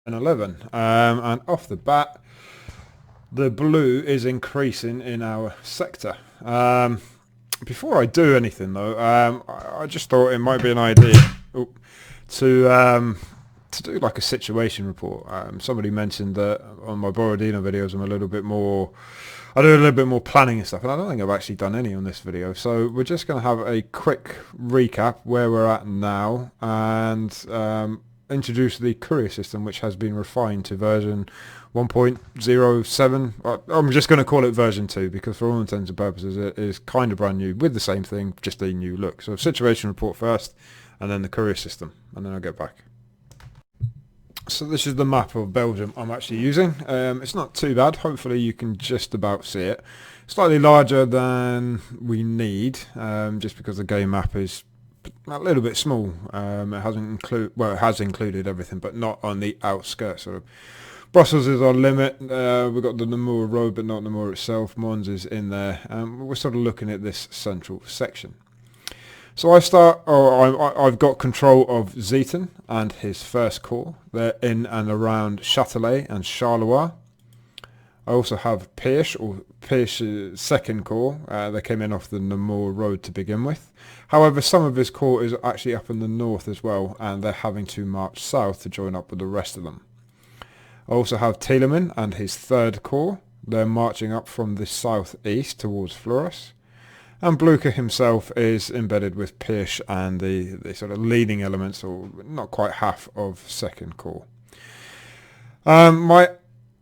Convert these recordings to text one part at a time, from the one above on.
and 11. And off the bat, the blue is increasing in our sector. Before I do anything though, I just thought it might be an idea to to do like a situation report. Somebody mentioned that on my Borodino videos I do a little bit more planning and stuff, and I don't think I've actually done any on this video. So we're just going to have a quick recap where we're at now, and introduce the courier system, which has been refined to version 1.07. I'm just going to call it version 2 because for all intents and purposes it is kind of brand new with the same thing, just a new look. So situation report first, and then the courier system, and then I'll get back. So this is the map of Belgium I'm actually using. It's not too bad. Hopefully you can just about see it. Slightly larger than we need, just because the game map is a little bit small. It has included everything, but not on the outskirts. Sort of Brussels is our limit. We've got the Namur Road, but not Namur itself. Mons is in there. We're sort of looking at this central section. So I've got control of Zeton and his first corps. They're in and around Châtelet and Charleroi. I also have Pirsch's second corps. They came in off the Namur Road to begin with. However, some of his corps is actually up in the north as well, and they're having to march south to join up with the rest of them. I also have Telemann and his third corps. They're marching up from the southeast towards Fleurus. And Blucher himself is embedded with Pirsch and the sort of leading elements, or not quite half of Second Corps. My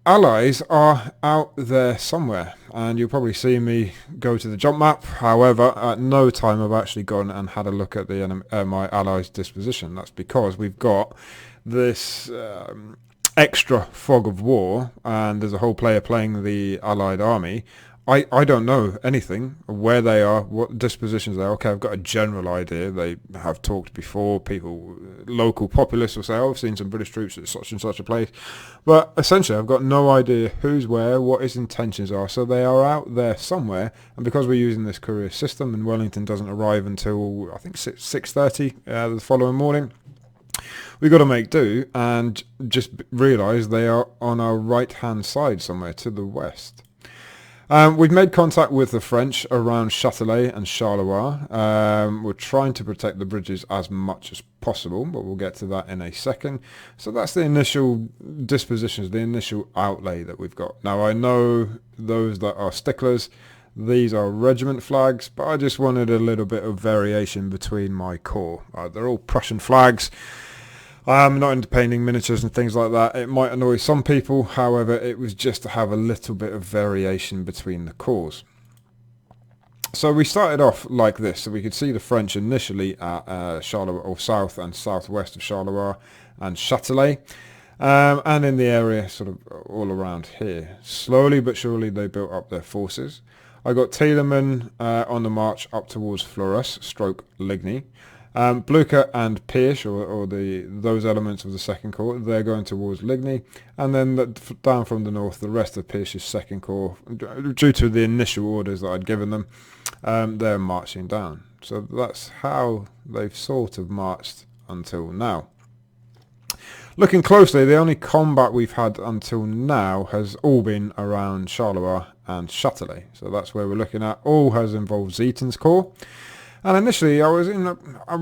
allies are out there somewhere, and you'll probably see me go to the jump map. However, at no time I've actually gone and had a look at my allies' disposition. That's because we've got this extra fog of war, and there's a whole player playing the Allied army. I don't know anything, where they are, what dispositions they are. Okay, I've got a general idea. They have talked before. People, local populace will say, oh, I've seen some British troops at such and such a place. But essentially, I've got no idea who's where, what his intentions are. So they are out there somewhere. And because we're using this courier system, and Wellington doesn't arrive until, I think, 6:30 the following morning, we've got to make do and just realise they are on our right-hand side somewhere to the west. We've made contact with the French around Châtelet and Charleroi. We're trying to protect the bridges as much as possible, but we'll get to that in a second. So that's the initial dispositions, the initial outlay that we've got. Now I know those that are sticklers, these are regiment flags, but I just wanted a little bit of variation between my corps. They're all Prussian flags. Not into painting miniatures and things like that. It might annoy some people, however, it was just to have a little bit of variation between the corps. So we started off like this, so we could see the French initially at Charleroi, or south and southwest of Charleroi and Châtelet, and in the area sort of all around here. Slowly but surely they built up their forces. I got Telemann on the march up towards Fleurus, Ligny. Blucher and Pirsch, or those elements of the Second Corps, they're going towards Ligny, and then down from the north, the rest of Pirsch's Second Corps, due to the initial orders that I'd given them, they're marching down. So that's how they've sort of marched until now. Looking closely, the only combat we've had until now has all been around Charleroi and Châtelet. So that's where we're looking at. All has involved Zeton's corps. And initially, I was I'm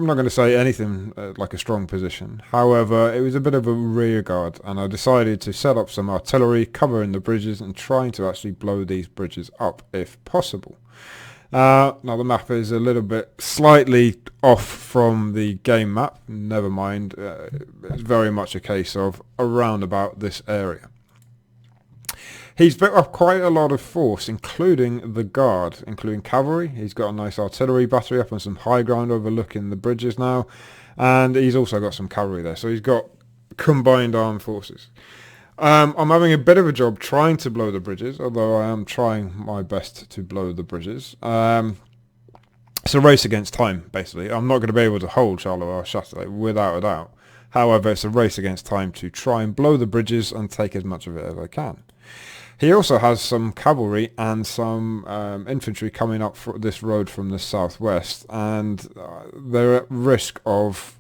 not going to say anything like a strong position. However, it was a bit of a rear guard, and I decided to set up some artillery, covering the bridges, and trying to actually blow these bridges up if possible. Now the map is a little bit slightly off from the game map. Never mind, it's very much a case of around about this area. He's built up quite a lot of force, including the guard, including cavalry. He's got a nice artillery battery up on some high ground overlooking the bridges now. And he's also got some cavalry there. So he's got combined armed forces. I'm having a bit of a job trying to blow the bridges, although I am trying my best to blow the bridges. It's a race against time, basically. I'm not going to be able to hold Charleroi or Châtelet without a doubt. However, it's a race against time to try and blow the bridges and take as much of it as I can. He also has some cavalry and some infantry coming up this road from the southwest, and they're at risk of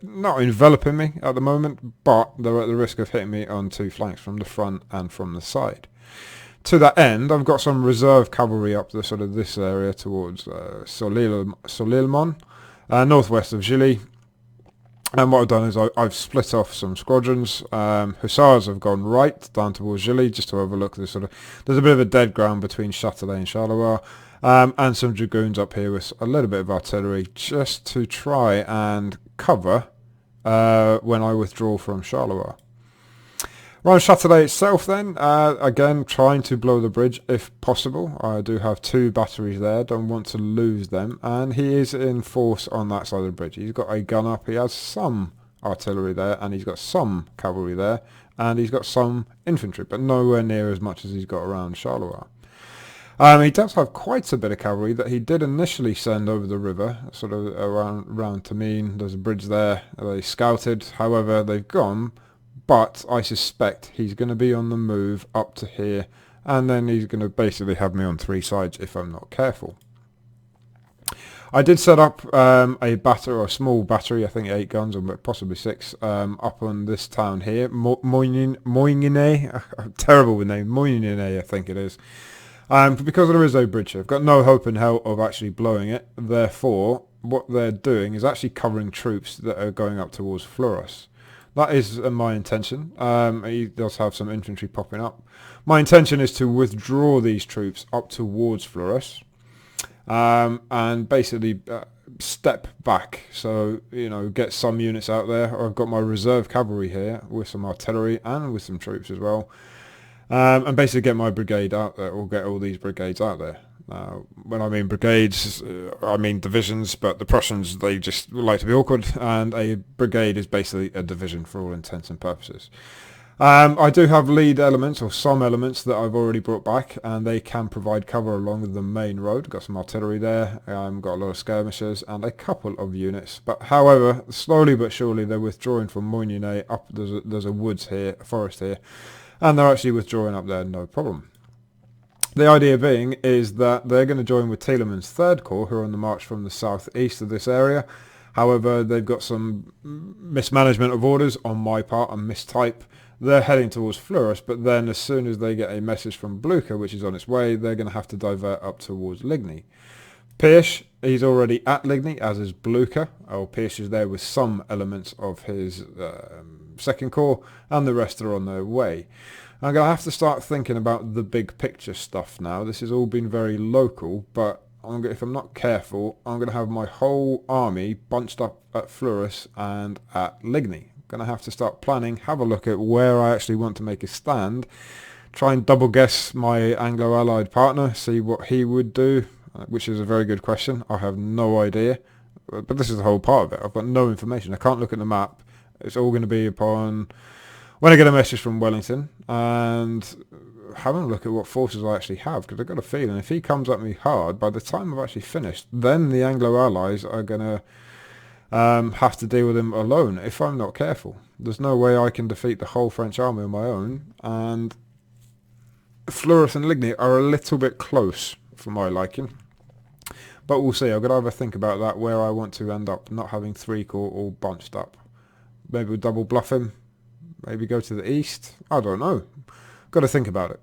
not enveloping me at the moment, but they're at the risk of hitting me on two flanks, from the front and from the side. To that end, I've got some reserve cavalry up the sort of this area towards Solilmon, northwest of Gilly. And what I've done is I've split off some squadrons. Hussars have gone right down towards Gilly just to overlook this sort of. There's a bit of a dead ground between Châtelet and Charleroi, and some dragoons up here with a little bit of artillery just to try and cover when I withdraw from Charleroi. Around Châtelet itself then, again trying to blow the bridge if possible. I do have two batteries there, don't want to lose them, and he is in force on that side of the bridge. He's got a gun up, he has some artillery there, and he's got some cavalry there, and he's got some infantry, but nowhere near as much as he's got around Charleroi. He does have quite a bit of cavalry that he did initially send over the river, sort of around Tamine. There's a bridge there, they scouted, however they've gone. But I suspect he's going to be on the move up to here, and then he's going to basically have me on three sides if I'm not careful. I did set up a small battery, I think 8 guns or possibly 6, up on this town here, Moynier. I'm terrible with name, Moynier I think it is. Because there is no bridge here, I've got no hope in hell of actually blowing it. Therefore, what they're doing is actually covering troops that are going up towards Fleurus. That is my intention. He does have some infantry popping up. My intention is to withdraw these troops up towards Fleurus, and basically step back. So, get some units out there. I've got my reserve cavalry here with some artillery and with some troops as well. And basically get my brigade out there, or get all these brigades out there. When I mean brigades, I mean divisions, but the Prussians, they just like to be awkward, and a brigade is basically a division for all intents and purposes. I do have lead elements, or some elements, that I've already brought back, and they can provide cover along the main road. Got some artillery there, got a lot of skirmishers, and a couple of units. But however, slowly but surely, they're withdrawing from Moynier up. There's a woods here, a forest here, and they're actually withdrawing up there, no problem. The idea being is that they're going to join with Tielemann's 3rd Corps, who are on the march from the southeast of this area. However, they've got some mismanagement of orders on my part and mistype. They're heading towards Fleurus, but then as soon as they get a message from Blucher, which is on its way, they're going to have to divert up towards Ligny. Pirsch, he's already at Ligny, as is Blucher. Pirsch is there with some elements of his 2nd Corps, and the rest are on their way. I'm going to have to start thinking about the big picture stuff now. This has all been very local, but if I'm not careful, I'm going to have my whole army bunched up at Fleurus and at Ligny. I'm going to have to start planning, have a look at where I actually want to make a stand, try and double guess my Anglo-Allied partner, see what he would do, which is a very good question. I have no idea, but this is the whole part of it. I've got no information. I can't look at the map. It's all going to be upon when I get a message from Wellington and having a look at what forces I actually have, because I've got a feeling if he comes at me hard, by the time I've actually finished, then the Anglo-Allies are going to have to deal with him alone if I'm not careful. There's no way I can defeat the whole French army on my own, and Fleurus and Ligny are a little bit close for my liking. But we'll see. I've got to have a think about that, where I want to end up, not having 3 corps all bunched up. Maybe we'll double bluff him. Maybe go to the east. I don't know. Got to think about it.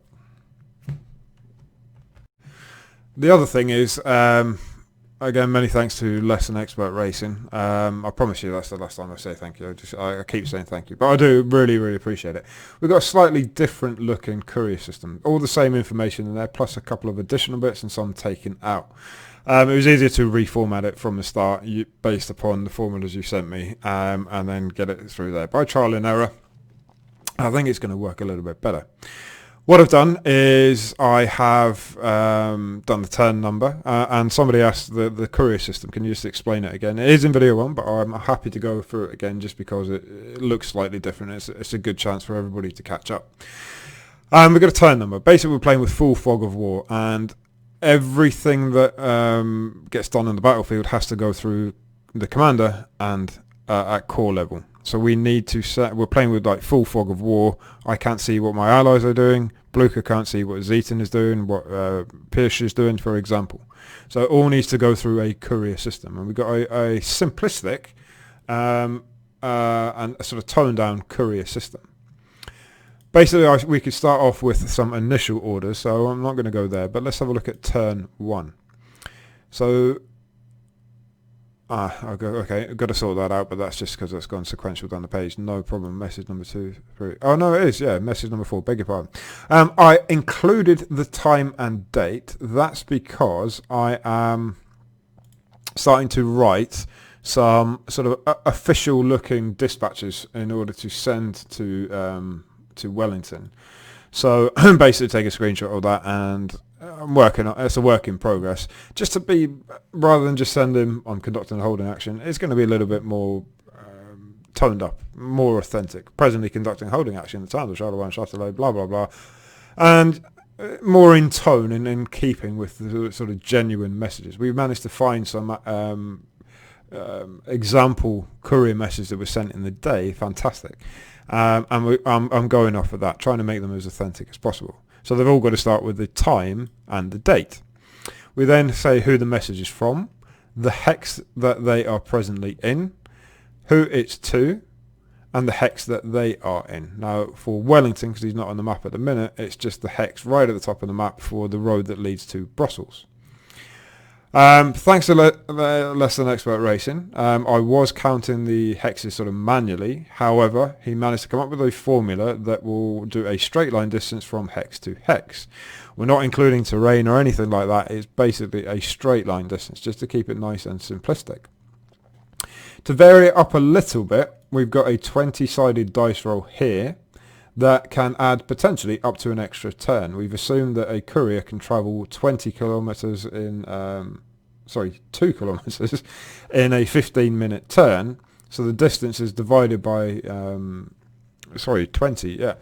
The other thing is, again, many thanks to Less Than Expert Racing. I promise you that's the last time I say thank you. I keep saying thank you, but I do really, really appreciate it. We've got a slightly different looking courier system. All the same information in there, plus a couple of additional bits and some taken out. It was easier to reformat it from the start based upon the formulas you sent me, and then get it through there. By trial and error, I think it's going to work a little bit better. What I've done is I have done the turn number, and somebody asked the courier system, can you just explain it again? It is in video 1, but I'm happy to go through it again just because it looks slightly different. It's a good chance for everybody to catch up. We've got a turn number. Basically, we're playing with full fog of war, and everything that gets done on the battlefield has to go through the commander and at corps level. So we need to set, we're playing with like full fog of war. I can't see what my allies are doing. Blucher can't see what Zieten is doing, what Pirsch is doing, for example. So it all needs to go through a courier system. And we've got a simplistic and a sort of toned down courier system. Basically, we could start off with some initial orders, so I'm not going to go there, but let's have a look at turn 1. So, okay, I've got to sort that out, but that's just because it's gone sequential down the page. No problem. Message number 2, 3. Oh, no, it is, yeah, message number 4, beg your pardon. I included the time and date. That's because I am starting to write some sort of official looking dispatches in order to send to Wellington. So basically take a screenshot of that, and I'm working on it's a work in progress. Just to be, rather than just send him on conducting a holding action, it's going to be a little bit more toned up, more authentic. Presently conducting a holding action, the times of Charleroi and Châtelet, blah blah blah, and more in tone and in keeping with the sort of genuine messages. We've managed to find some example courier messages that were sent in the day. Fantastic. And I'm going off of that, trying to make them as authentic as possible. So they've all got to start with the time and the date. We then say who the message is from, the hex that they are presently in, who it's to, and the hex that they are in. Now for Wellington, because he's not on the map at the minute, it's just the hex right at the top of the map for the road that leads to Brussels. Thanks to Less Than Expert Racing, I was counting the hexes sort of manually. However, he managed to come up with a formula that will do a straight line distance from hex to hex. We're not including terrain or anything like that. It's basically a straight line distance, just to keep it nice and simplistic. To vary it up a little bit, we've got a 20-sided dice roll here that can add potentially up to an extra turn. We've assumed that a courier can travel 20 kilometers in, 2 kilometers in a 15-minute turn. So the distance is divided by, 20, yeah,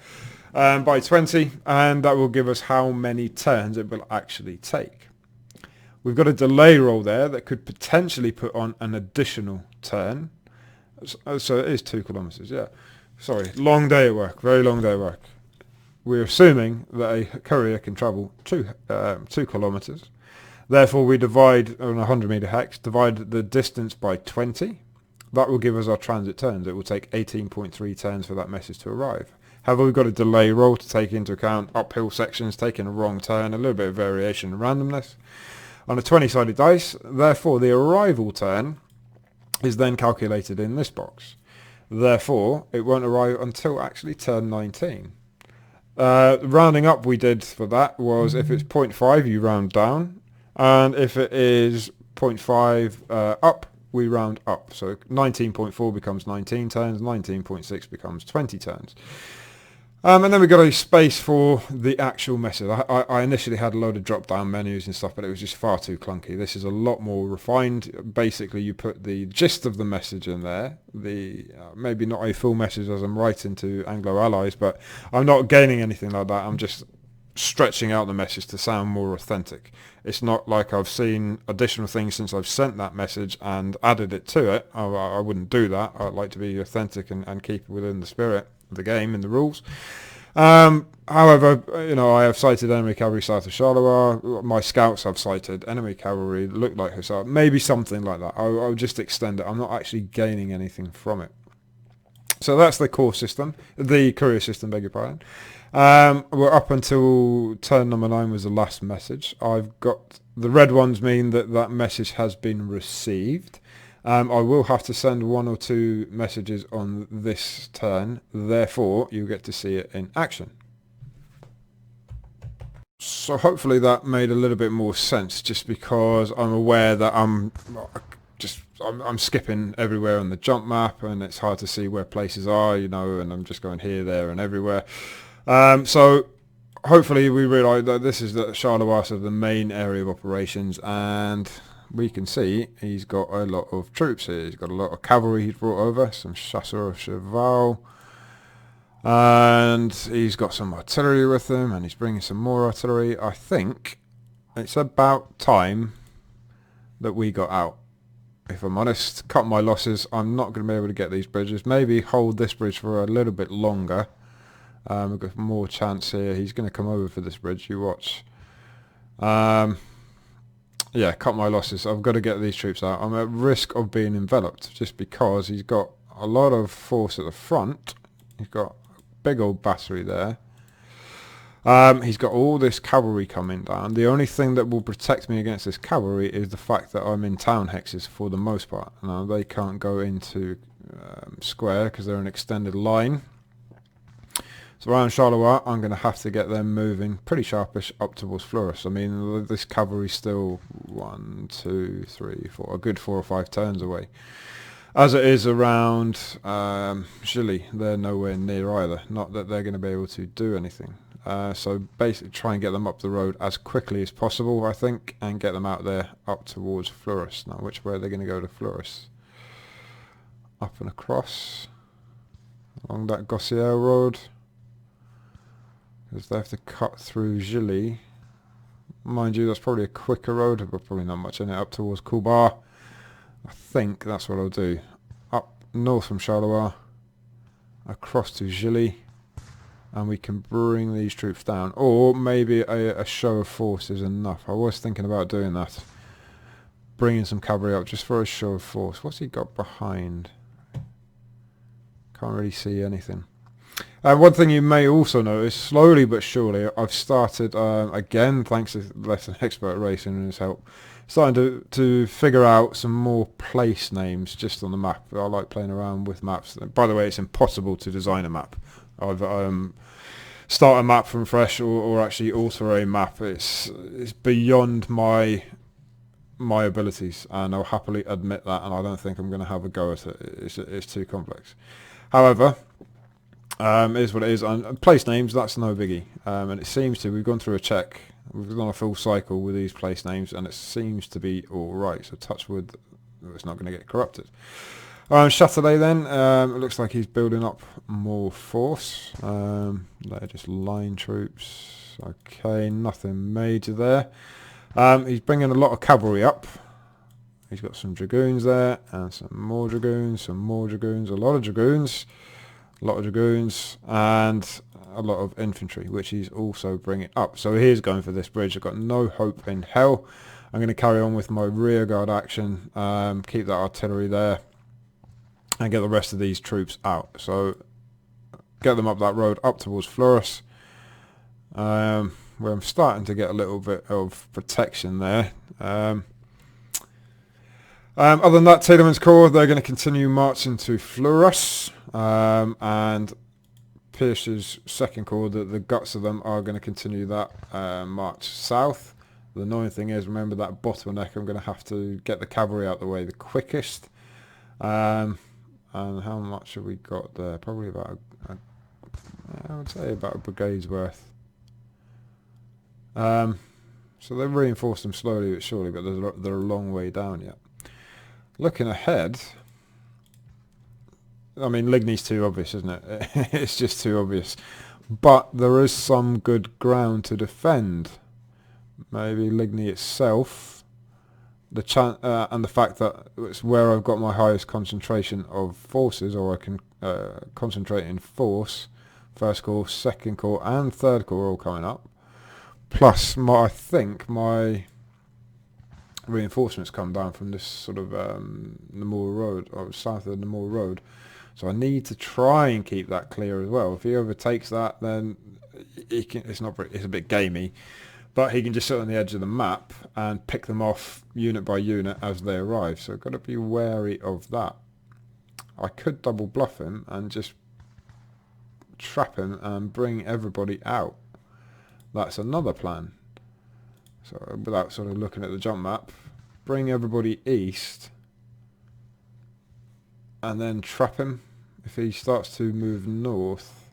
by 20, and that will give us how many turns it will actually take. We've got a delay roll there that could potentially put on an additional turn. So it is 2 kilometers, yeah. Sorry, long day at work, very long day at work. We're assuming that a courier can travel 2 kilometers. Therefore, we divide on a 100-meter hex, divide the distance by 20. That will give us our transit turns. It will take 18.3 turns for that message to arrive. However, we've got a delay roll to take into account uphill sections, taking a wrong turn, a little bit of variation and randomness. On a 20-sided dice, therefore, the arrival turn is then calculated in this box. Therefore, it won't arrive until actually turn 19. Rounding up we did for that was if it's 0.5 you round down, and if it is 0.5 up we round up. So 19.4 becomes 19 turns, 19.6 becomes 20 turns. And then we got a space for the actual message. I initially had a load of drop-down menus and stuff, but it was just far too clunky. This is a lot more refined. Basically, you put the gist of the message in there. Maybe not a full message as I'm writing to Anglo allies, but I'm not gaining anything like that. I'm just stretching out the message to sound more authentic. It's not like I've seen additional things since I've sent that message and added it to it. I wouldn't do that. I'd like to be authentic and keep it within the spirit of the game and the rules. However, I have sighted enemy cavalry south of Charleroi. My scouts have sighted enemy cavalry that look like Hussar. Maybe something like that. I'll just extend it. I'm not actually gaining anything from it. So that's the core system, the courier system, beg your pardon. We're up until turn number 9 was the last message. I've got the red ones mean that message has been received. I will have to send 1 or 2 messages on this turn, therefore you get to see it in action. So hopefully that made a little bit more sense, just because I'm aware that I'm skipping everywhere on the jump map and it's hard to see where places are, and I'm just going here, there and everywhere. So hopefully we realise that this is the Charleroi, so the main area of operations, and we can see he's got a lot of troops here. He's got a lot of cavalry he's brought over, some chasseurs of cheval, and he's got some artillery with him, and he's bringing some more artillery. I think it's about time that we got out. If I'm honest, cut my losses. I'm not going to be able to get these bridges. Maybe hold this bridge for a little bit longer. We've got more chance here. He's going to come over for this bridge. You watch. Yeah, cut my losses. I've got to get these troops out. I'm at risk of being enveloped just because he's got a lot of force at the front. He's got a big old battery there. He's got all this cavalry coming down. The only thing that will protect me against this cavalry is the fact that I'm in town hexes for the most part. Now, they can't go into square because they're an extended line. So around Charleroi, I'm going to have to get them moving pretty sharpish up towards Fleurus. I mean, this cavalry's still 1, 2, 3, 4, a good 4 or 5 turns away. As it is around Gilly, they're nowhere near either. Not that they're going to be able to do anything. So basically try and get them up the road as quickly as possible, I think, and get them out there up towards Fleurus. Now, which way are they going to go to Fleurus? Up and across, along that Gossier road. Because they have to cut through Gilly. Mind you, that's probably a quicker road, but probably not much in it, up towards Coulbar. I think that's what I'll do. Up north from Charleroi, across to Gilly, and we can bring these troops down. Or maybe a show of force is enough. I was thinking about doing that. Bringing some cavalry up just for a show of force. What's he got behind? Can't really see anything. One thing you may also notice, slowly but surely, I've started, again, thanks to less than expert racing and his help, starting to figure out some more place names just on the map. I like playing around with maps. By the way, it's impossible to design a map. I've start a map from fresh or actually alter a map. It's beyond my abilities, and I'll happily admit that, and I don't think I'm going to have a go at it. It's too complex. However, it is what it is. And place names, that's no biggie. And it seems to, we've gone through a check, we've done a full cycle with these place names, and it seems to be all right. So touch wood, it's not going to get corrupted. Châtelet then, it looks like he's building up more force. They're just line troops. Okay, nothing major there. He's bringing a lot of cavalry up. He's got some dragoons there, and some more dragoons, a lot of dragoons. A lot of dragoons and a lot of infantry, which he's also bringing up. So he's going for this bridge. I've got no hope in hell. I'm going to carry on with my rear guard action, keep that artillery there, and get the rest of these troops out. So get them up that road up towards Fleurus, where I'm starting to get a little bit of protection there. Other than that, Tiedeman's Corps, they're going to continue marching to Fleurus, and Pierce's second corps, the guts of them, are going to continue that march south. The annoying thing is, remember that bottleneck, I'm going to have to get the cavalry out the way the quickest. And how much have we got there? Probably about, I would say about a brigade's worth. So they've reinforced them slowly but surely, but they're a long way down yet. Looking ahead, I mean, Ligny's too obvious, isn't it? It's just too obvious. But there is some good ground to defend. Maybe Ligny itself, and the fact that it's where I've got my highest concentration of forces, or I can concentrate in force. First corps, second corps, and third corps all coming up. Plus, I think my reinforcements come down from this sort of Namur Road, or south of the Namur Road. So I need to try and keep that clear as well. If he overtakes that, then he can, it's a bit gamey, but he can just sit on the edge of the map and pick them off unit by unit as they arrive. So I've got to be wary of that. I could double bluff him and just trap him and bring everybody out. That's another plan. So without sort of looking at the jump map, bring everybody east and then trap him. If he starts to move north,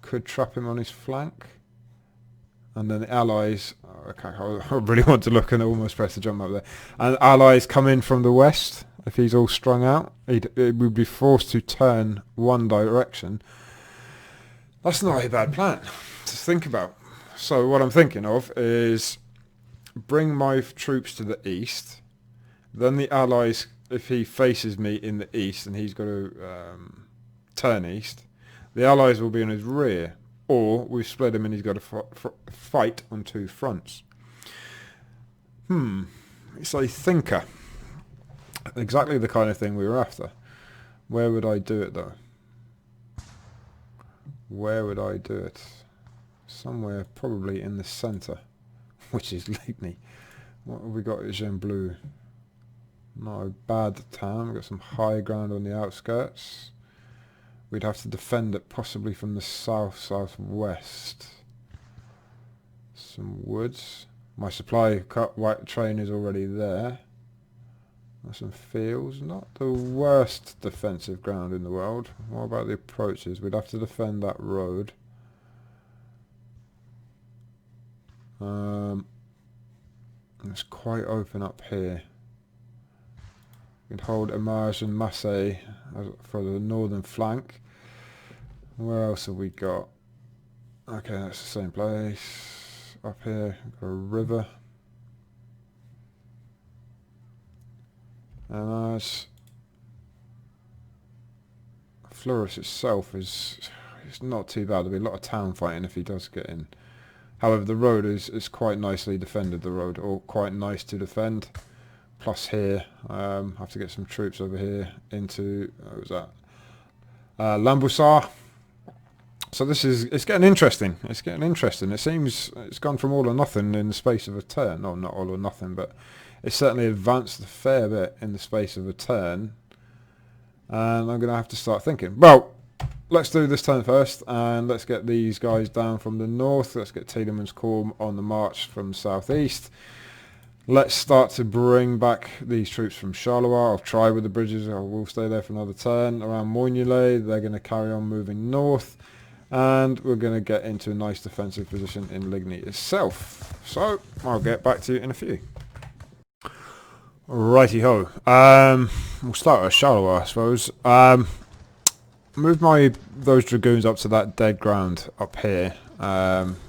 could trap him on his flank. And then the allies, I really want to look and almost press the jump map there. And allies come in from the west. If he's all strung out, it would be forced to turn one direction. That's not a bad plan to think about. So what I'm thinking of is bring my troops to the east, then the allies, if he faces me in the east and he's got to turn east, the allies will be on his rear, or we've split him and he's got to fight on two fronts. It's a thinker. Exactly the kind of thing we were after. Where would I do it though? Where would I do it? Somewhere probably in the centre, which is Ligny. What have we got at Jean Bleu? Not a bad town. We've got some high ground on the outskirts. We'd have to defend it possibly from the south-southwest. Some woods. My supply white train is already there. There's some fields. Not the worst defensive ground in the world. What about the approaches? We'd have to defend that road. It's quite open up here. We'd hold Emarge and Massey for the northern flank. Where else have we got? Okay, that's the same place. Up here, we've got a river. And Flourish itself it's not too bad. There'll be a lot of town fighting if he does get in. However, the road is quite nicely defended, the road, or quite nice to defend. Plus here, have to get some troops over here into, what was that? Lambusar. So it's getting interesting. It's getting interesting. It seems it's gone from all or nothing in the space of a turn. No, not all or nothing, but it's certainly advanced a fair bit in the space of a turn. And I'm going to have to start thinking. Well, let's do this turn first, and let's get these guys down from the north. Let's get Tiedeman's Corps on the march from the southeast. Let's start to bring back these troops from Charleroi. I'll try with the bridges. I will stay there for another turn. Around Moignolet, they're going to carry on moving north. And we're going to get into a nice defensive position in Ligny itself. So, I'll get back to you in a few. Righty-ho. We'll start at Charleroi, I suppose. Move those dragoons up to that dead ground up here.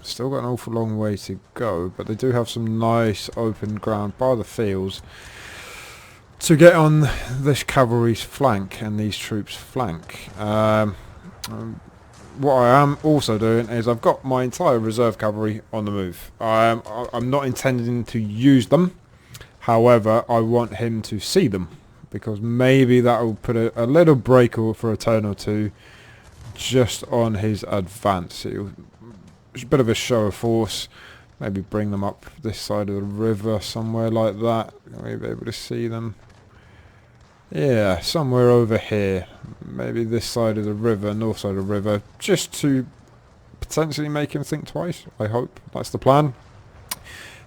Still got an awful long way to go, but they do have some nice open ground by the fields to get on this cavalry's flank and these troops' flank. What I am also doing is I've got my entire reserve cavalry on the move. I'm not intending to use them. However, I want him to see them, because maybe that will put a little break for a turn or two just on his advance. It's a bit of a show of force. Maybe bring them up this side of the river, somewhere like that. Maybe able to see them. Yeah, somewhere over here. Maybe this side of the river, north side of the river, just to potentially make him think twice, I hope. That's the plan.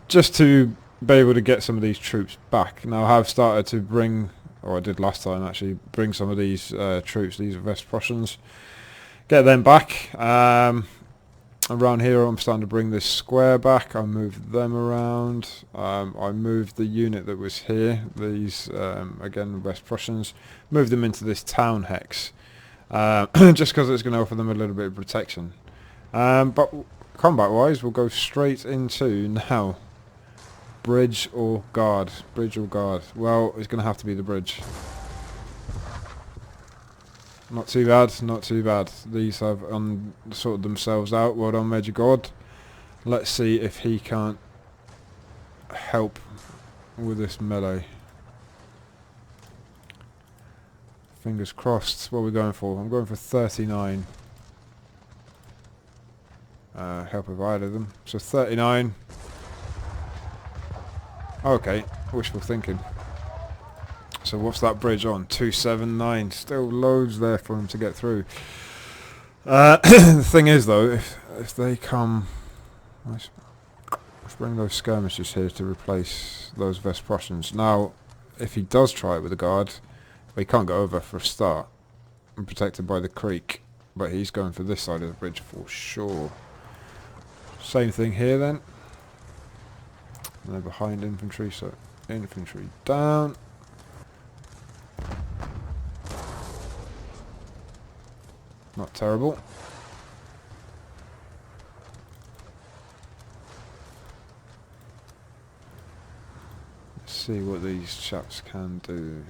Just to be able to get some of these troops back. Now I have started to bring, or I did last time actually, bring some of these troops, these West Prussians, get them back. Around here I'm starting to bring this square back. I moved them around. I moved the unit that was here, these again West Prussians, moved them into this town hex, just because it's going to offer them a little bit of protection. But combat wise we'll go straight into now bridge or guard. Bridge or guard. Well, it's going to have to be the bridge. Not too bad, not too bad. These have sorted themselves out. Well done, Major God. Let's see if he can't help with this melee. Fingers crossed. What are we going for? I'm going for 39. Help if either of them. So 39. Okay, wishful thinking. So what's that bridge on? 279. Still loads there for him to get through. The thing is though, if they come... Let's bring those skirmishers here to replace those West Prussians. Now, if he does try it with the guard, he can't go over for a start. I'm protected by the creek, but he's going for this side of the bridge for sure. Same thing here then. And they're behind infantry, so infantry down. Not terrible. Let's see what these chaps can do.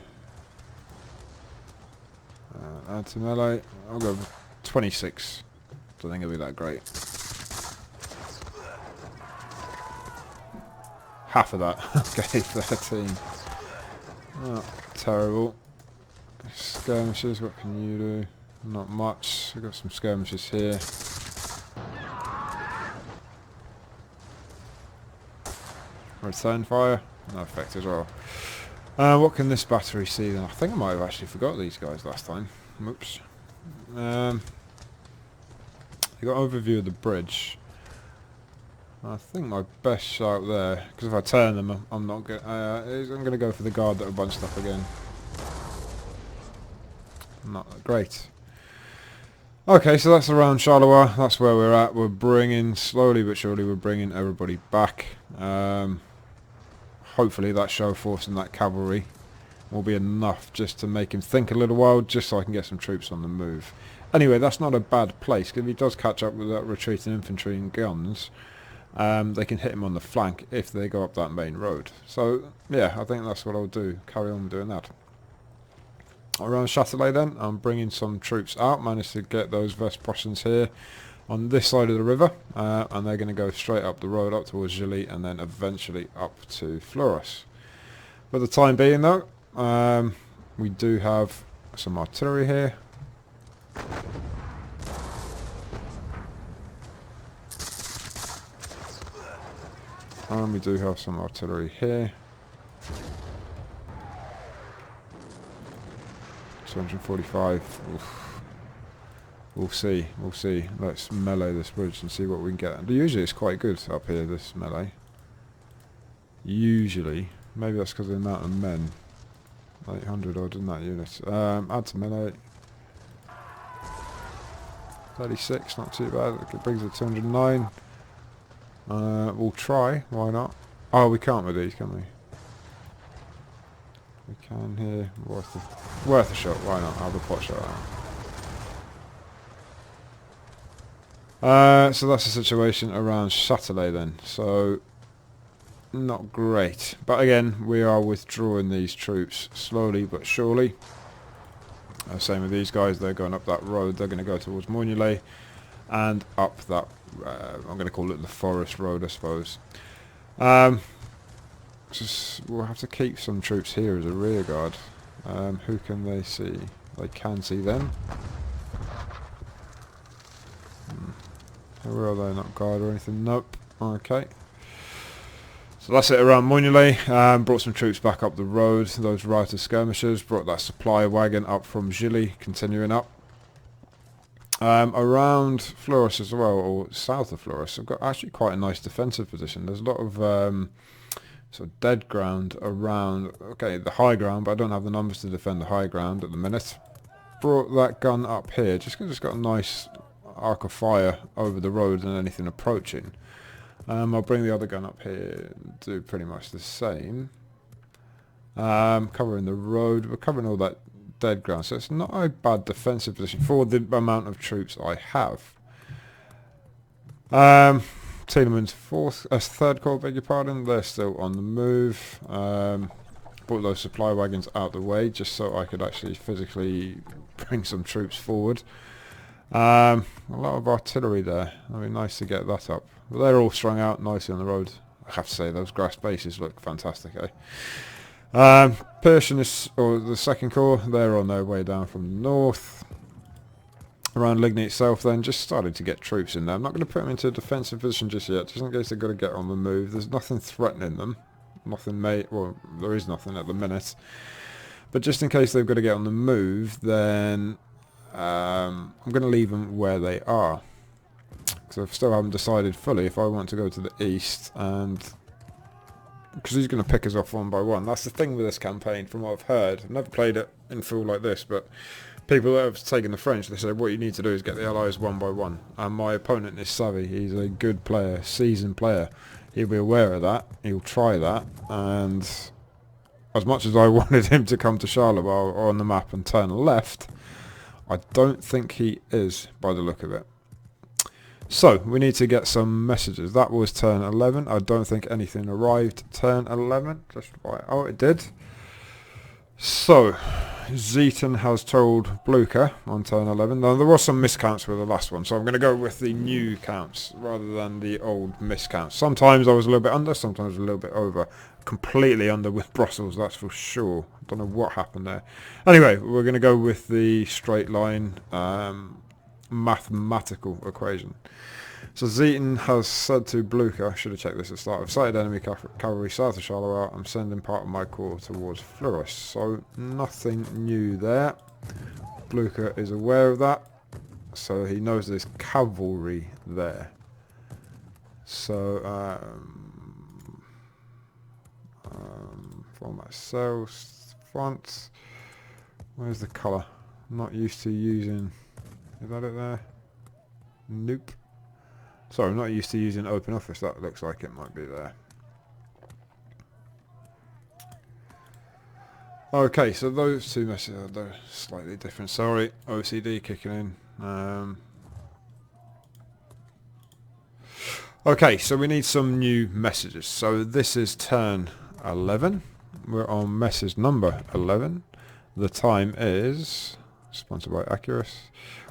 Add to melee. I'll go with 26. Don't think it'll be that great. Half of that. Okay, 13. Not terrible. Skirmishes, what can you do? Not much. We've got some skirmishes here. Return fire, no effect as well. What can this battery see then? I think I might have actually forgot these guys last time. Oops. You got overview of the bridge. I think my best shot there, because if I turn them, I'm not going. I'm going to go for the guard that are bunched up again. Not great. Okay, so that's around Charleroi. That's where we're at. We're bringing, slowly but surely, we're bringing everybody back. Hopefully that show force and that cavalry will be enough just to make him think a little while, just so I can get some troops on the move. Anyway, that's not a bad place, because if he does catch up with that retreating infantry and guns, they can hit him on the flank if they go up that main road. So, yeah, I think that's what I'll do. Carry on doing that. Around Châtelet then, I'm bringing some troops out. Managed to get those West Prussians here on this side of the river, and they're going to go straight up the road up towards Gilly and then eventually up to Fleurus. For the time being though, we do have some artillery here. And we do have some artillery here. 245. Oof. We'll see. We'll see. Let's melee this bridge and see what we can get. Usually it's quite good up here, this melee. Usually. Maybe that's because of the amount of men. 800 odd in that unit. Add to melee. 36, not too bad. It brings it to 209. We'll try. Why not? Oh, we can't with these, can we? We can here. Worth a shot. Why not? I'll have a pot shot out. So that's the situation around Châtelet then. So not great. But again, we are withdrawing these troops slowly but surely. Same with these guys. They're going up that road. They're going to go towards Morgnolet and up that. I'm going to call it the forest road, I suppose. We'll have to keep some troops here as a rear guard. Who can they see? They can see them. Where are they? Not guard or anything? Nope. Okay. So that's it around Morgnolet. Brought some troops back up the road. Those riotous skirmishers. Brought that supply wagon up from Gilly, continuing up. Around Fleurus as well, or south of Fleurus, I've got actually quite a nice defensive position. There's a lot of sort of dead ground around, okay, the high ground, but I don't have the numbers to defend the high ground at the minute. Brought that gun up here, just because it's got a nice arc of fire over the road and anything approaching. I'll bring the other gun up here and do pretty much the same. Covering the road, we're covering all that dead ground, so it's not a bad defensive position for the amount of troops I have. Tielemann's third corps, beg your pardon, they're still on the move. Brought those supply wagons out the way just so I could actually physically bring some troops forward. A lot of artillery there. It'd be nice to get that up. But they're all strung out nicely on the road. I have to say those grass bases look fantastic, eh? Persian is, or the second corps, they're on their way down from the north. Around Ligny itself then, just started to get troops in there. I'm not going to put them into a defensive position just yet, just in case they've got to get on the move. There's nothing threatening them. Nothing well, there is nothing at the minute. But just in case they've got to get on the move, then I'm going to leave them where they are. Because I still haven't decided fully if I want to go to the east, and because he's going to pick us off one by one. That's the thing with this campaign, from what I've heard. I've never played it in full like this, but people that have taken the French, they say what you need to do is get the allies one by one. And my opponent is savvy. He's a good player, seasoned player. He'll be aware of that. He'll try that. And as much as I wanted him to come to Charleroi on the map and turn left, I don't think he is by the look of it. So, we need to get some messages. That was turn 11. I don't think anything arrived turn 11. Just right. Oh, it did. So, Zeton has told Blucher on turn 11. Now, there was some miscounts with the last one, so I'm going to go with the new counts rather than the old miscounts. Sometimes I was a little bit under, sometimes a little bit over. completely under with Brussels, that's for sure. I don't know what happened there. Anyway, we're going to go with the straight line mathematical equation. So Zieten has said to Blucher, I should have checked this at the start, I've sighted enemy cavalry south of Charleroi. I'm sending part of my corps towards Fleurus. So nothing new there. Blucher is aware of that. So he knows there's cavalry there. So format cells, fonts. Where's the colour? I'm not used to using. Is that it there? Nope. Sorry, I'm not used to using OpenOffice. That looks like it might be there. Okay, so those two messages are slightly different. Sorry, OCD kicking in. Okay, so we need some new messages. So this is turn 11. We're on message number 11. The time is, sponsored by Accurus,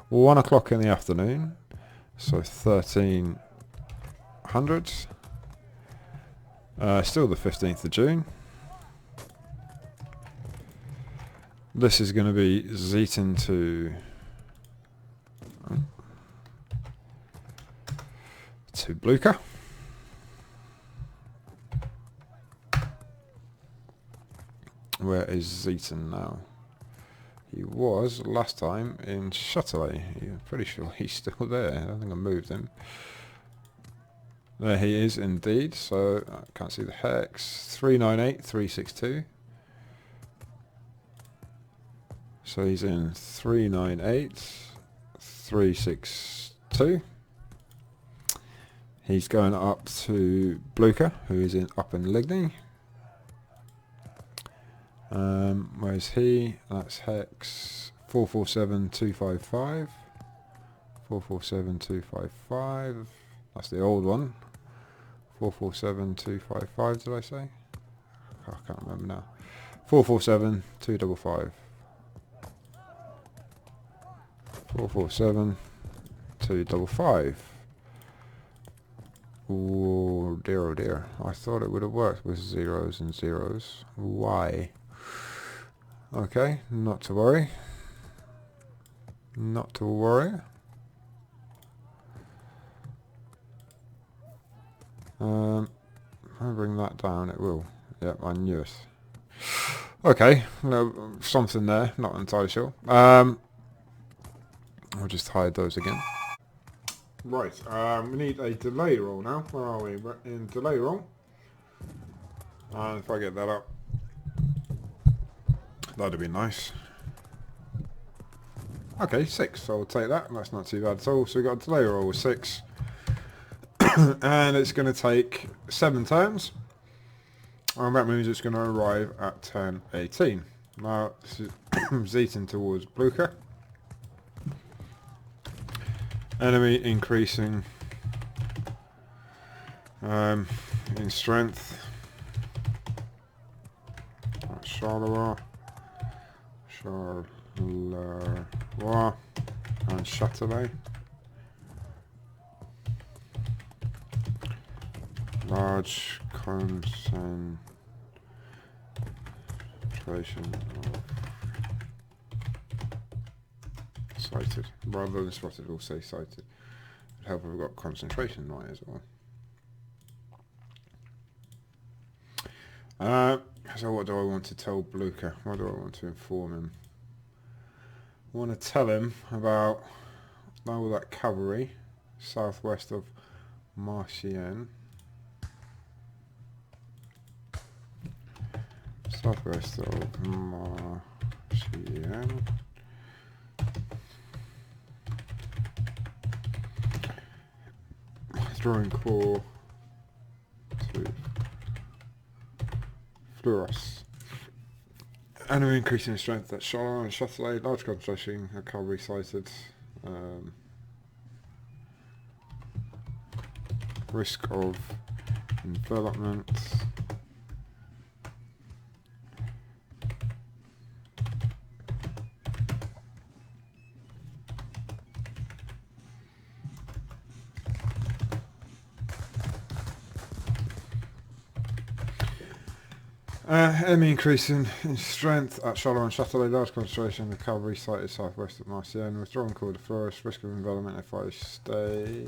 1 o'clock in the afternoon. So 1300. Still the 15th of June. This is going to be Zieten to Blucher. Where is Zieten now? He was last time in Châtelet. I'm pretty sure he's still there. I don't think I moved him. There he is indeed. So I can't see the hex. 398362. So he's in 398362. He's going up to Blucher, who is up in Ligny. Where's he? That's hex 447255. 447255. That's the old one. 447255, did I say? Oh, I can't remember now. 447255. 447255. Oh dear, oh dear. I thought it would have worked with zeros and zeros. Why? Okay, not to worry. Not to worry. If I bring that down, it will. Yep, I knew it. Okay, no, something there. Not entirely sure. I'll just hide those again. Right, we need a delay roll now. Where are we? We're in delay roll. And if I get that up, that'd be nice. Okay, 6, so I'll take that. That's not too bad at all. So we've got a delay roll with 6. And it's going to take 7 turns. And that means it's going to arrive at turn 18. Now, this is Zieten towards Blucher. Enemy increasing in strength. Charleroi, and Châtelet. Large concentration of sighted. Rather than spotted, we'll say sighted. It'd help if we've got concentration right as well. So what do I want to tell Blucher? What do I want to inform him? I want to tell him about all that cavalry southwest of Marchienne. Southwest of Marchienne. Drawing corps to Fleurus. Enemy increasing in strength at Charleroi and Châtelet. Large concentration of cavalry sighted. Risk of envelopment. Enemy increasing in strength at Charleroi and Châtelet. Large concentration of the cavalry sighted southwest of Marcienne. Withdrawing call to Flores. Risk of envelopment if I stay.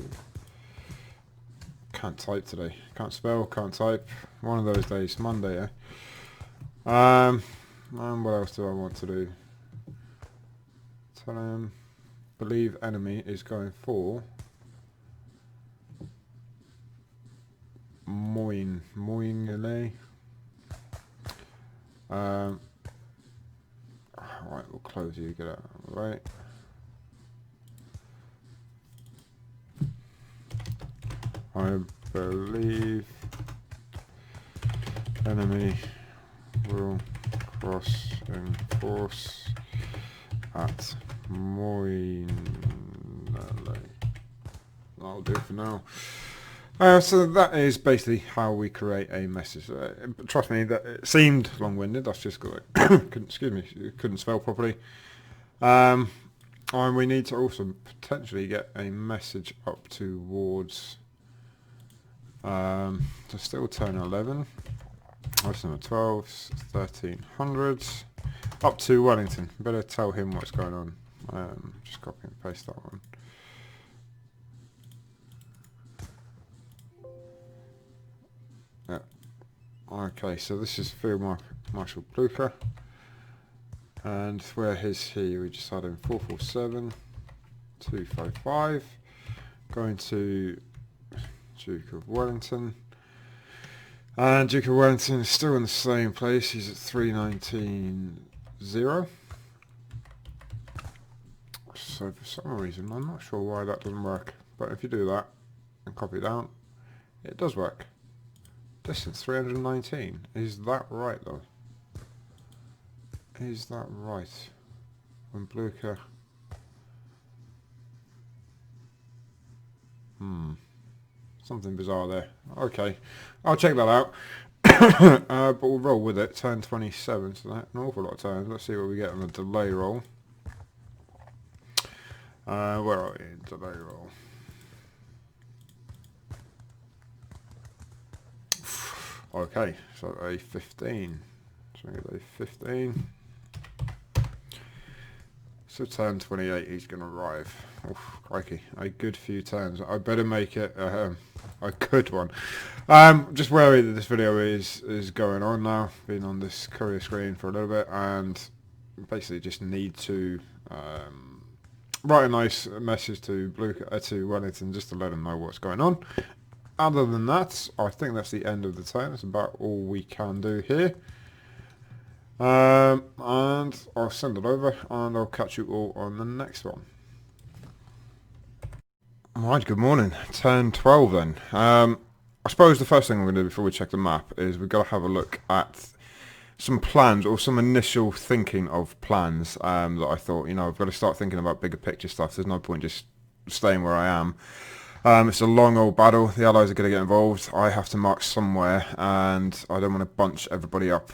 Can't type today. Can't spell. Can't type. One of those days. Monday, And what else do I want to do? Tell him. Believe enemy is going for Moyne. Right, we'll close you, get out of the way. I believe enemy will cross in force at Moyne. That'll do for now. So that is basically how we create a message. Trust me, that it seemed long-winded. That's just got couldn't spell properly. And we need to also potentially get a message up towards. So still turn 11. That's number 12, 1300s. Up to Wellington. Better tell him what's going on. Just copy and paste that one. Okay, so this is Field Marshal Blucher, and where is he? We just had him 447, 255, going to Duke of Wellington, and Duke of Wellington is still in the same place. He's at 319.0. So for some reason, I'm not sure why that doesn't work, but if you do that and copy it down, it does work. Distance 319. Is that right though? Is that right? When Blucher. Something bizarre there. Okay, I'll check that out. But we'll roll with it. Turn 27. So that's an awful lot of turns. Let's see what we get on the delay roll. Where are we? Delay roll. Okay, so a 15. So we get a 15. So turn 28, he's going to arrive. Oof, crikey, a good few turns. I better make it a good one. Just wary that this video is going on now. Been on this courier screen for a little bit, and basically just need to write a nice message to Wellington just to let him know what's going on. Other than that, I think that's the end of the turn. That's about all we can do here. And I'll send it over, and I'll catch you all on the next one. Alright, good morning. Turn 12 then. I suppose the first thing we're going to do before we check the map is we've got to have a look at some plans, or some initial thinking of plans that I thought, I've got to start thinking about bigger picture stuff. There's no point just staying where I am. It's a long old battle. The Allies are going to get involved. I have to march somewhere, and I don't want to bunch everybody up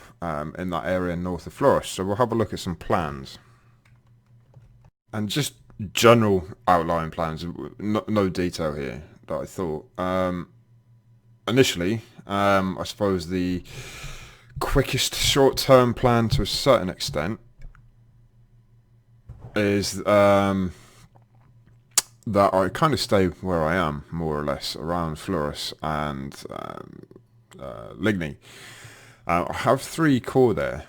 in that area north of Flores. So we'll have a look at some plans. And just general outline plans, no detail here that I thought. Initially, I suppose the quickest short-term plan to a certain extent is that I kind of stay where I am, more or less, around Flores and Ligny. I have 3 corps there.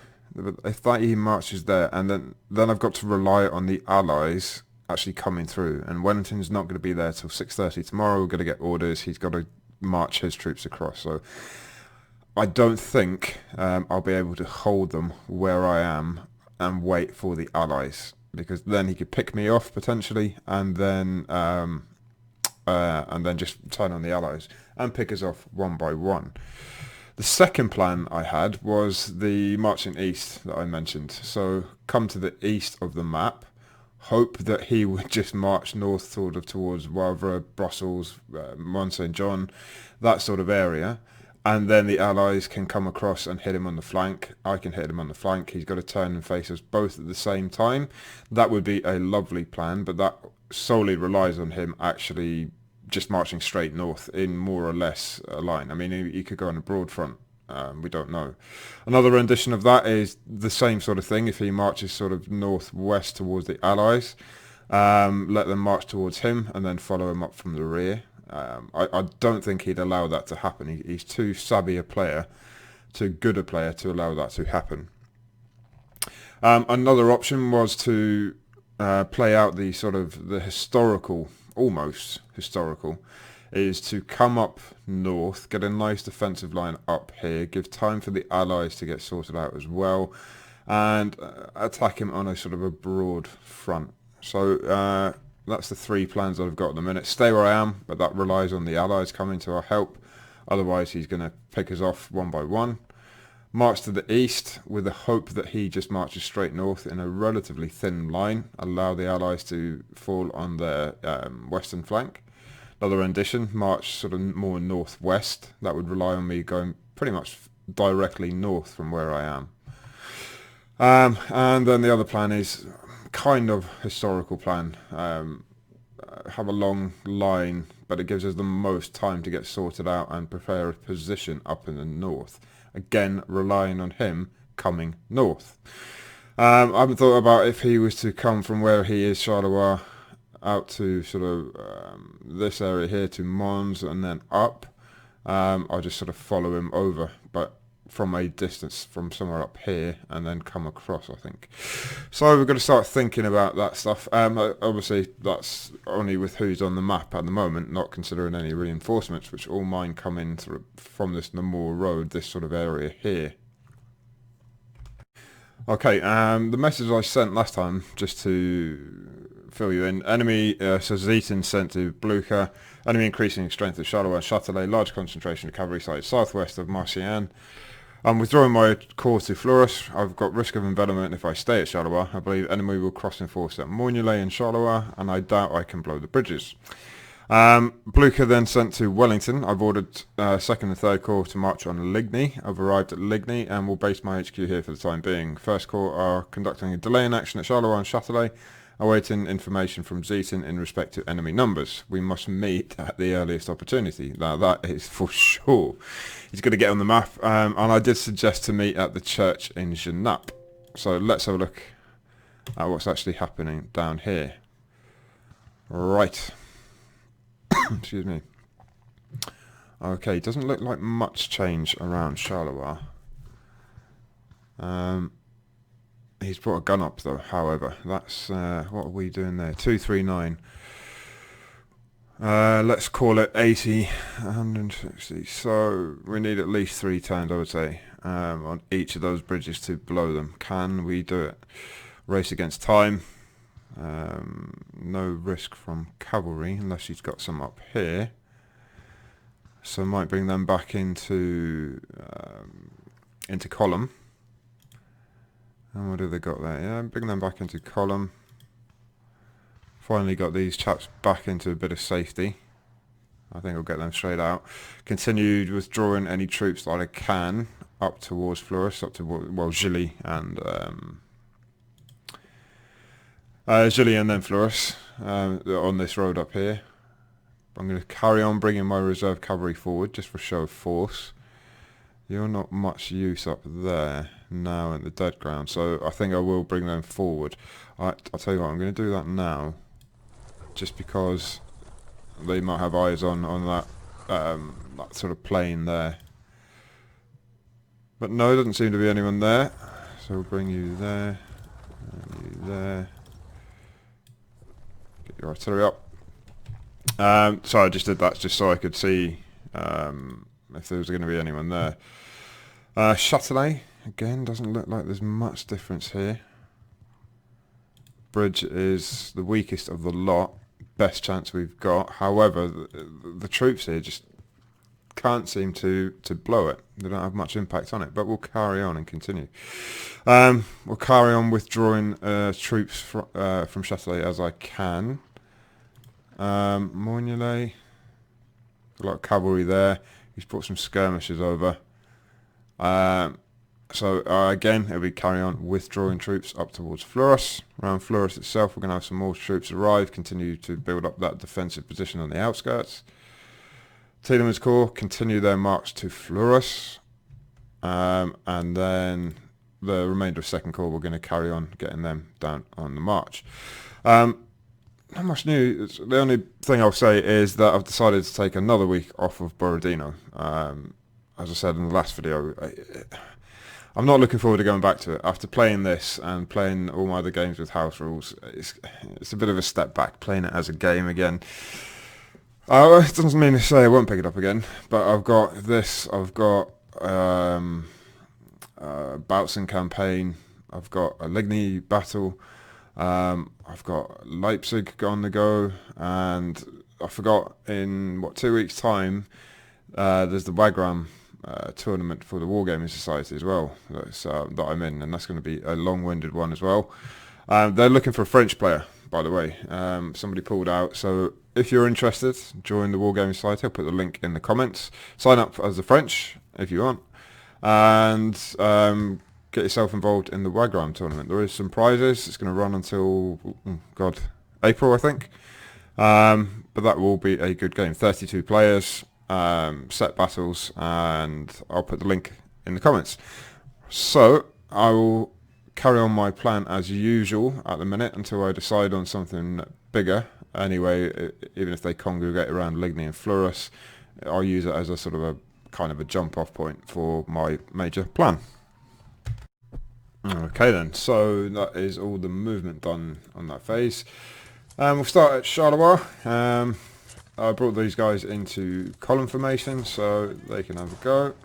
If that he marches there, and then I've got to rely on the Allies actually coming through. And Wellington's not going to be there till 6:30 tomorrow. We're going to get orders. He's got to march his troops across. So I don't think I'll be able to hold them where I am and wait for the Allies, because then he could pick me off potentially, and then just turn on the Allies and pick us off one by one. The second plan I had was the marching east that I mentioned. So come to the east of the map, hope that he would just march north towards Wavre, Brussels, Mont Saint John, that sort of area. And then the Allies can come across and hit him on the flank. I can hit him on the flank. He's got to turn and face us both at the same time. That would be a lovely plan, but that solely relies on him actually just marching straight north in more or less a line. I mean, he could go on a broad front We don't know. Another rendition of that is the same sort of thing. If he marches sort of northwest towards the Allies, let them march towards him and then follow him up from the rear. I don't think he'd allow that to happen. He's too savvy a player, too good a player to allow that to happen. Another option was to play out the sort of the historical, almost historical, is to come up north, get a nice defensive line up here, give time for the Allies to get sorted out as well, and attack him on a sort of a broad front. So that's the three plans that I've got at the minute. Stay where I am, but that relies on the Allies coming to our help. Otherwise, he's going to pick us off one by one. March to the east with the hope that he just marches straight north in a relatively thin line, allow the Allies to fall on their western flank. Another rendition, march sort of more northwest. That would rely on me going pretty much directly north from where I am. And then the other plan is kind of historical plan. Have a long line, but it gives us the most time to get sorted out and prepare a position up in the north. Again, relying on him coming north. I haven't thought about if he was to come from where he is, Charleroi, out to sort of this area here to Mons and then up. I'll just sort of follow him over, but from a distance from somewhere up here and then come across, I think. So we're going to start thinking about that stuff. Obviously, that's only with who's on the map at the moment, not considering any reinforcements, which all mine come in sort of from this Namur Road, this sort of area here. Okay, the message I sent last time, just to fill you in. Enemy, so Zieten sent to Blucher. Enemy increasing strength at Charleroi and Châtelet. Large concentration of cavalry sites southwest of Marcian. I'm withdrawing my corps to Fleurus. I've got risk of envelopment if I stay at Charleroi. I believe enemy will cross in force at Mornulay and Charleroi, and I doubt I can blow the bridges. Blucher then sent to Wellington. I've ordered 2nd and 3rd Corps to march on Ligny. I've arrived at Ligny and will base my HQ here for the time being. 1st Corps are conducting a delay in action at Charleroi and Châtelet, awaiting information from Zieten in respect to enemy numbers. We must meet at the earliest opportunity. Now that is for sure. He's going to get on the map, and I did suggest to meet at the church in Genappe. So let's have a look at what's actually happening down here. Right. Excuse me. Okay, doesn't look like much change around Charleroi. He's brought a gun up though, however. That's, what are we doing there? 239. Let's call it 80, 160. So we need at least 3 turns, I would say, on each of those bridges to blow them. Can we do it? Race against time. No risk from cavalry unless she's got some up here. So might bring them back into column. And what have they got there? Yeah, bring them back into column. Finally got these chaps back into a bit of safety. I think I'll get them straight out. Continued withdrawing any troops that I can up towards Fleurus, up to, well, Gilly and then Fleurus on this road up here. I'm going to carry on bringing my reserve cavalry forward just for show of force. You're not much use up there now in the dead ground, so I think I will bring them forward. I'll tell you what, I'm going to do that now, just because they might have eyes on that that sort of plain there. But no, there doesn't seem to be anyone there, so we'll bring you there, and you there. Get your artillery up. So I just did that just so I could see if there was going to be anyone there. Châtelet, again, doesn't look like there's much difference here. Bridge is the weakest of the lot, best chance we've got. However, the troops here just can't seem to blow it. They don't have much impact on it, but we'll carry on and continue. We'll carry on withdrawing troops from Châtelet as I can. Mornulay, a lot of cavalry there. He's brought some skirmishers over. So again, it'll be carry on withdrawing troops up towards Fleurus. Around Fleurus itself, we're going to have some more troops arrive, continue to build up that defensive position on the outskirts. Tielemann's Corps continue their march to Fleurus. and then the remainder of Second Corps, we're going to carry on getting them down on the march. Not much new. The only thing I'll say is that I've decided to take another week off of Borodino. As I said in the last video, I'm not looking forward to going back to it. After playing this and playing all my other games with house rules, it's a bit of a step back, playing it as a game again. It doesn't mean to say I won't pick it up again, but I've got this, I've got Bautzen campaign, I've got a Ligny battle, I've got Leipzig on the go, and I forgot in, 2 weeks' time, there's the Wagram tournament for the Wargaming Society as well, that I'm in, and that's going to be a long-winded one as well. They're looking for a French player, by the way. Somebody pulled out, so if you're interested, join the Wargaming Society. I'll put the link in the comments. Sign up as the French if you want, and get yourself involved in the Wagram tournament. There is some prizes. It's going to run until April, I think. But that will be a good game. 32 players, set battles, and I'll put the link in the comments. So I will carry on my plan as usual at the minute until I decide on something bigger. Anyway, even if they congregate around Ligny and Fleurus, I'll use it as a sort of a kind of a jump off point for my major plan. Okay then, so that is all the movement done on that phase. We'll start at Charleroi. I brought these guys into column formation so they can have a go.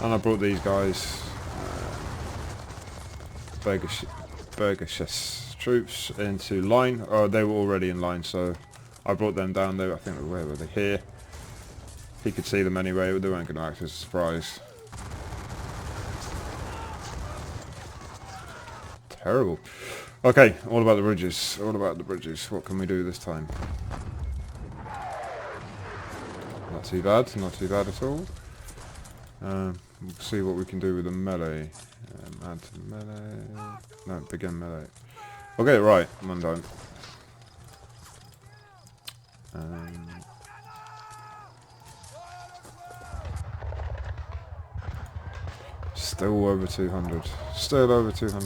And I brought these guys, Burgess troops, into line. Oh, they were already in line, so I brought them down there. I think, where were they? Here. He could see them anyway, but they weren't going to act as a surprise. Terrible. Okay, all about the bridges. All about the bridges. What can we do this time? Not too bad. Not too bad at all. We'll see what we can do with the melee. Add to melee. No, begin melee. I'll get it right. One time. Still over 200. Still over 200.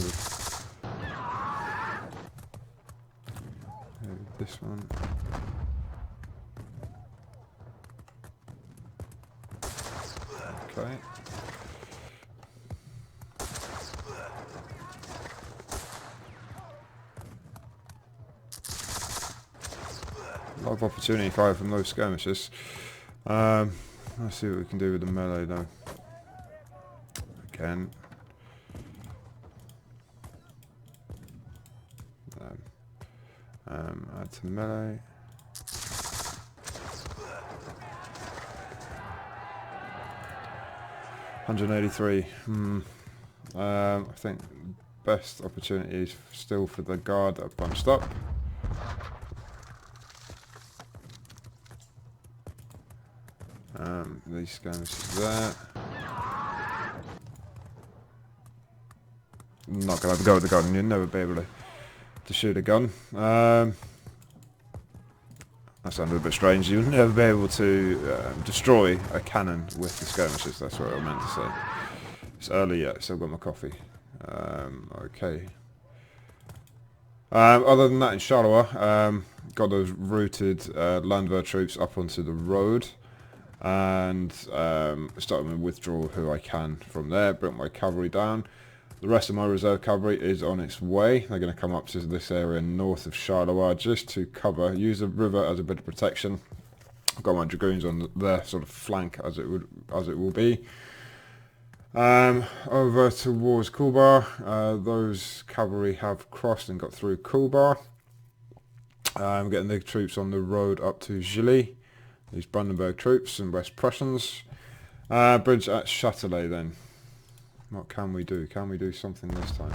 This one. Okay. A lot of opportunity fire from those skirmishes. Let's see what we can do with the melee though. Again. Add to melee. $183. I think best opportunity is still for the guard that are bunched up. These skirmishes there. Not gonna have to go with the gun. You'll never be able to shoot a gun. That sounded a bit strange. You'll never be able to destroy a cannon with the skirmishes. That's what I meant to say. It's early yet, so I've got my coffee. Okay. Other than that, in Charleroi, got those routed Landwehr troops up onto the road, and starting to withdraw who I can from there. Bring my cavalry down. The rest of my reserve cavalry is on its way. They're going to come up to this area north of Charleroi just to cover, use the river as a bit of protection. I've got my dragoons on their sort of flank as it will be. Over towards Kulbar, those cavalry have crossed and got through Kulbar. I'm getting the troops on the road up to Gilly. These Brandenburg troops and West Prussians. Bridge at Châtelet then. What can we do? Can we do something this time?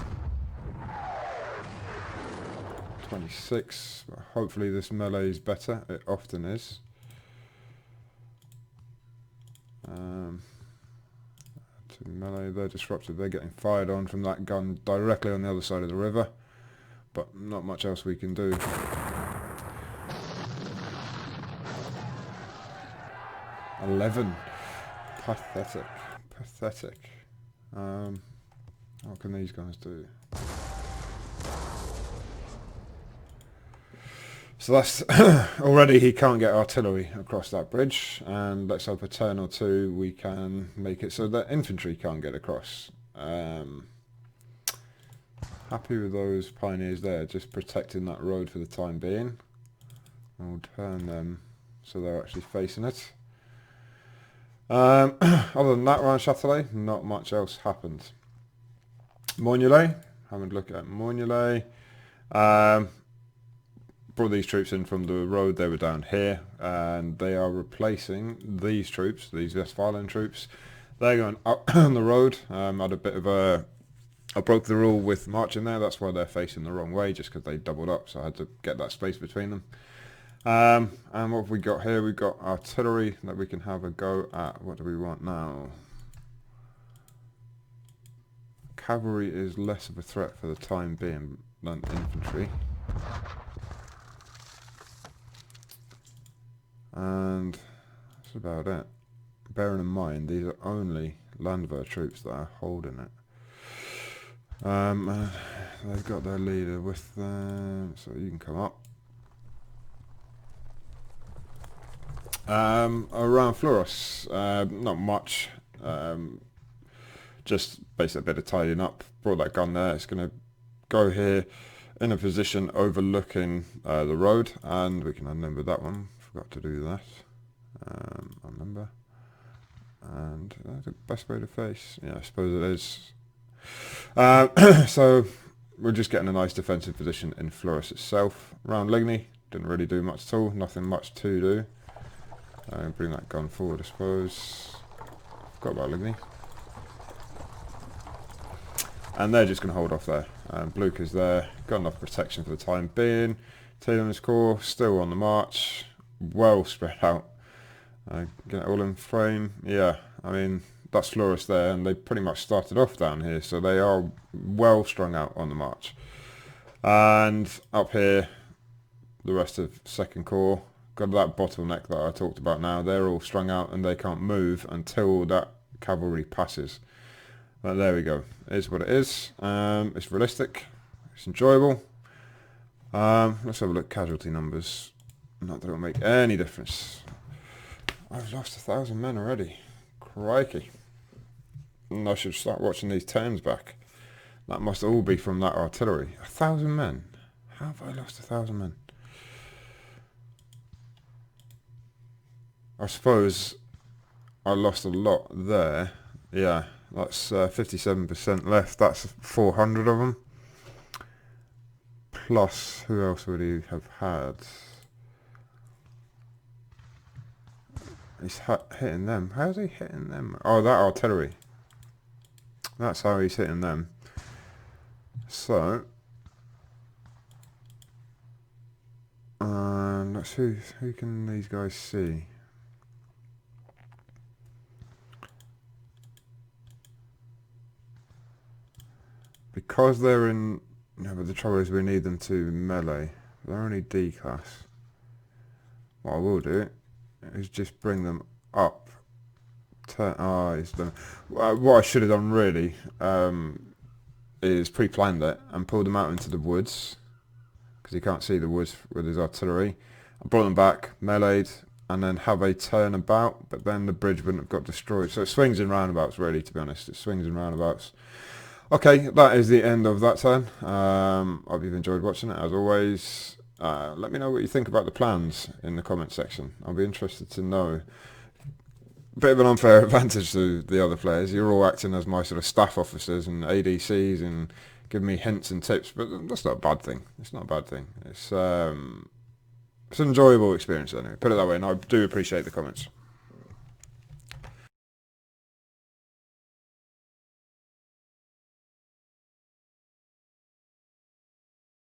26. Hopefully this melee is better. It often is. To melee, they're disrupted. They're getting fired on from that gun directly on the other side of the river. But not much else we can do. 11. Pathetic. Pathetic. What can these guys do? So that's already he can't get artillery across that bridge, and let's hope a turn or two we can make it so that infantry can't get across. Happy with those pioneers there, just protecting that road for the time being. We'll turn them so they're actually facing it. Other than that, around Châtelet, not much else happened. Mornulay, having a look at Mornulay. Brought these troops in from the road, they were down here, and they are replacing these troops, these Westphalian troops. They're going up on the road. Had a bit of a... I broke the rule with marching there, that's why they're facing the wrong way, just because they doubled up, so I had to get that space between them. And what have we got here? We've got artillery that we can have a go at. What do we want now? Cavalry is less of a threat for the time being than infantry. And that's about it. Bearing in mind, these are only Landwehr troops that are holding it. They've got their leader with them, so you can come up. Around Fluoros, not much. Just basically a bit of tidying up. Brought that gun there. It's going to go here in a position overlooking the road, and we can unnumber that one. Forgot to do that. Unnumber. And the best way to face. Yeah, I suppose it is. So we're just getting a nice defensive position in Fluoros itself. Around Ligny, didn't really do much at all. Nothing much to do. Bring that gun forward, I suppose. Forgot about Ligny. And they're just going to hold off there. Bluke is there. Got enough protection for the time being. Taylor's Corps still on the march. Well spread out. Get it all in frame. Yeah, I mean, that's Fluoros there, and they pretty much started off down here, so they are well strung out on the march. And up here, the rest of Second Corps, got that bottleneck that I talked about now. They're all strung out and they can't move until that cavalry passes. But there we go. It is what it is. It's realistic. It's enjoyable. Let's have a look at casualty numbers. Not that it'll make any difference. I've lost 1,000 men already. Crikey. And I should start watching these turns back. That must all be from that artillery. 1,000 men. How have I lost 1,000 men? I suppose I lost a lot there. Yeah, that's 57% left. That's 400 of them. Plus, who else would he have had? He's hitting them. How's he hitting them? Oh, that artillery. That's how he's hitting them. So, let's who can these guys see? Because they're in... No, but the trouble is we need them to melee. They're only D class. What I will do is just bring them up. He's done. What I should have done really is pre-planned it and pulled them out into the woods, because he can't see the woods with his artillery. I brought them back, meleeed, and then have a turn about, but then the bridge wouldn't have got destroyed. So it swings and roundabouts really, to be honest. It swings and roundabouts. Okay, that is the end of that turn. I hope you've enjoyed watching it, as always. Let me know what you think about the plans in the comment section. I'll be interested to know. Bit of an unfair advantage to the other players. You're all acting as my sort of staff officers and ADCs and giving me hints and tips, but that's not a bad thing. It's not a bad thing. It's an enjoyable experience anyway. Put it that way, and I do appreciate the comments.